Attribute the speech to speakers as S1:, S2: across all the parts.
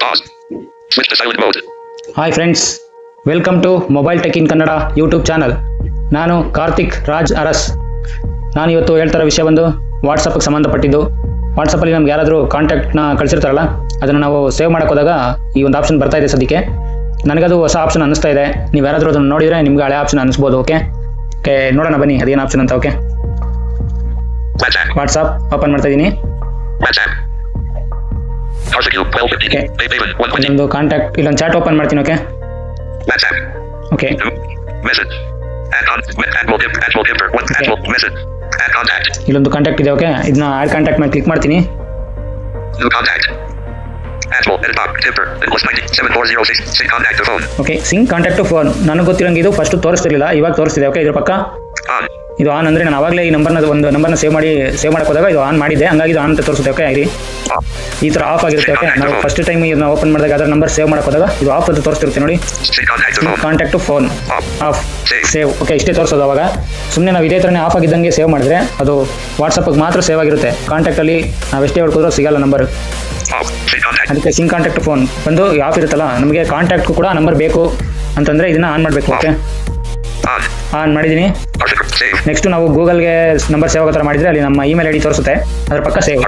S1: Pause. Switch to silent mode.
S2: Hi friends, welcome to mobile tech in Kannada YouTube channel. ನಾನು ಕಾರ್ತಿಕ್ ರಾಜ್ ಅರಸ್. ನಾನು ಇವತ್ತು ಹೇಳ್ತಾರೋ ವಿಷಯ ಬಂದು ವಾಟ್ಸಪ್ಗೆ ಸಂಬಂಧಪಟ್ಟಿದ್ದು. ವಾಟ್ಸಪ್ಪಲ್ಲಿ ನಮ್ಗೆ ಯಾರಾದರೂ ಕಾಂಟ್ಯಾಕ್ಟ್ನ ಕಳಿಸಿರ್ತಾರಲ್ಲ, ಅದನ್ನು ನಾವು ಸೇವ್ ಮಾಡೋಕೆ ಹೋದಾಗ ಈ ಒಂದು ಆಪ್ಷನ್ ಬರ್ತಾ ಇದೆ ಸದ್ಯಕ್ಕೆ. ನನಗದು ಹೊಸ ಆಪ್ಷನ್ ಅನ್ನಿಸ್ತಾ ಇದೆ. ನೀವು ಯಾರಾದರೂ ಅದನ್ನು ನೋಡಿದರೆ ನಿಮ್ಗೆ ಹಳೆ ಆಪ್ಷನ್ ಅನ್ನಿಸ್ಬೋದು. ಓಕೆ ಓಕೆ ನೋಡೋಣ ಬನ್ನಿ ಅದೇನು ಆಪ್ಷನ್ ಅಂತ. ಓಕೆ, ವಾಟ್ಸಪ್ ಓಪನ್ ಮಾಡ್ತಾ ಇದ್ದೀನಿ. ಒಂದು ಕಾಂಟ್ಯಾಕ್ಟ್ ಇಲ್ಲೊಂದು ಚಾಟ್ ಓಪನ್ ಮಾಡ್ತೀನಿ. ಓಕೆ ಓಕೆ ಇಲ್ಲೊಂದು ಕಾಂಟ್ಯಾಕ್ಟ್ ಇದೆ. ಓಕೆ, ಇದನ್ನ ಆಡ್ ಕಾಂಟ್ಯಾಕ್ಟ್ ಮೇಲೆ ಕ್ಲಿಕ್ ಮಾಡ್ತೀನಿ. Okay, sync contact to phone. ನನಗೆ ಗೊತ್ತಿರೋಂಗೆ ಇದು ಫಸ್ಟ್ ತೋರಿಸ್ತಿರ್ಲಿಲ್ಲ, ಇವಾಗ ತೋರಿಸ್ತಿದೆ. ಓಕೆ, ಇದ್ರ ಪಕ್ಕ ಇದು ಆನ್ ಅಂದರೆ ನಾನು ಆವಾಗಲೇ ಈ ಒಂದು ನಂಬರ್ನ ಸೇವ್ ಮಾಡೋಕೆ ಹೋದಾಗ ಇದು ಆನ್ ಮಾಡಿದ್ದೆ, ಹಂಗಾಗಿ ಇದು ಆನ್ ಅಂತ ತೋರಿಸುತ್ತೆ. ಓಕೆ, ಇರಿ, ಈ ಥರ ಆಫ್ ಆಗಿರುತ್ತೆ. ಓಕೆ, ನಾವು ಫಸ್ಟ್ ಟೈಮ್ ಇದನ್ನ ಓಪನ್ ಮಾಡಿದಾಗ ಅದರ ನಂಬರ್ ಸೇವ್ ಮಾಡೋಕೆ ಹೋದಾಗ ಇದು ಆಫ್ ಅಂತ ತೋರಿಸ್ತಿರುತ್ತೆ ನೋಡಿ. Contact to phone off save. Okay, ಇಷ್ಟೇ ತೋರಿಸೋದು. ಅವಾಗ ಸುಮ್ಮನೆ ನಾವು ಇದೇ ಥರನೇ ಆಫ್ ಆಗಿದ್ದಂಗೆ ಸೇವ್ ಮಾಡಿದ್ರೆ ಅದು ವಾಟ್ಸಪ್ಗೆ ಮಾತ್ರ ಸೇವ್ ಆಗಿರುತ್ತೆ. ಕಾಂಟ್ಯಾಕ್ಟಲ್ಲಿ ನಾವೆಷ್ಟೇ ಹೇಳ್ಕೋದ್ರೂ ಸಿಗಲ್ಲ ನಂಬರ್. ಅದಕ್ಕೆ ಸಿಂಕ್ ಕಾಂಟ್ಯಾಕ್ಟ್ ಫೋನ್ ಒಂದು ಆಫ್ ಇರುತ್ತಲ್ಲ, ನಮಗೆ ಕಾಂಟ್ಯಾಕ್ಟ್ಗೂ ಕೂಡ ನಂಬರ್ ಬೇಕು ಅಂತಂದರೆ ಇದನ್ನು ಆನ್ ಮಾಡಬೇಕು. ಓಕೆ, ಆನ್ ಮಾಡಿದ್ದೀನಿ. ನೆಕ್ಸ್ಟ್ ನಾವು ಗೂಗಲ್ಗೆ ನಂಬರ್ ಸೇವ್ ಆಗೋ ಥರ ಮಾಡಿದರೆ ಅಲ್ಲಿ ನಮ್ಮ ಇಮೇಲ್ ಐಡಿ ತೋರಿಸುತ್ತೆ, ಅದ್ರ ಪಕ್ಕ ಸೇವ್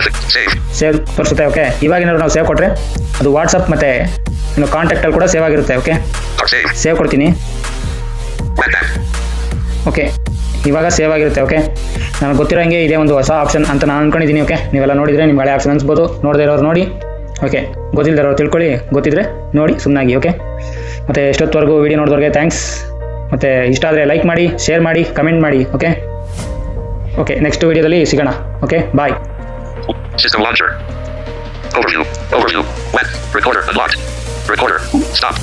S2: ತೋರಿಸುತ್ತೆ. ಓಕೆ, ಇವಾಗ ಏನಾದ್ರು ನಾವು ಸೇವ್ ಕೊಟ್ಟರೆ ಅದು ವಾಟ್ಸಪ್ ಮತ್ತು ಇನ್ನು ಕಾಂಟ್ಯಾಕ್ಟಲ್ಲಿ ಕೂಡ ಸೇವ್ ಆಗಿರುತ್ತೆ. ಓಕೆ, ಸೇವ್ ಕೊಡ್ತೀನಿ. ಓಕೆ, ಇವಾಗ ಸೇವ್ ಆಗಿರುತ್ತೆ. ಓಕೆ, ನನಗೆ ಗೊತ್ತಿರೋ ಹಂಗೆ ಇದೇ ಒಂದು ಹೊಸ ಆಪ್ಷನ್ ಅಂತ ನಾನು ಅಂದ್ಕೊಂಡಿದ್ದೀನಿ. ಓಕೆ, ನೀವೆಲ್ಲ ನೋಡಿದರೆ ನಿಮ್ಗೆ ಹಳೆ ಆಪ್ಷನ್ ಅನ್ಸ್ಬೋದು. ನೋಡದೇ ಇರೋರು ನೋಡಿ. ಓಕೆ, ಗೊತ್ತಿಲ್ಲದಿರೋರು ತಿಳ್ಕೊಳ್ಳಿ, ಗೊತ್ತಿದ್ರೆ ನೋಡಿ ಸುಮ್ಮನಾಗಿ. ಓಕೆ, ಮತ್ತು ಎಷ್ಟೊತ್ತವರೆಗೂ ವೀಡಿಯೋ ನೋಡಿದವ್ರಿಗೆ ಥ್ಯಾಂಕ್ಸ್. ಮತ್ತು ಇಷ್ಟ ಆದರೆ ಲೈಕ್ ಮಾಡಿ, ಶೇರ್ ಮಾಡಿ, ಕಮೆಂಟ್ ಮಾಡಿ. ಓಕೆ ಓಕೆ ನೆಕ್ಸ್ಟ್ ವೀಡಿಯೋದಲ್ಲಿ ಸಿಗೋಣ. ಓಕೆ, ಬಾಯ್.
S1: System launcher. Overview. Web. Recorder unlocked. Recorder. Stop.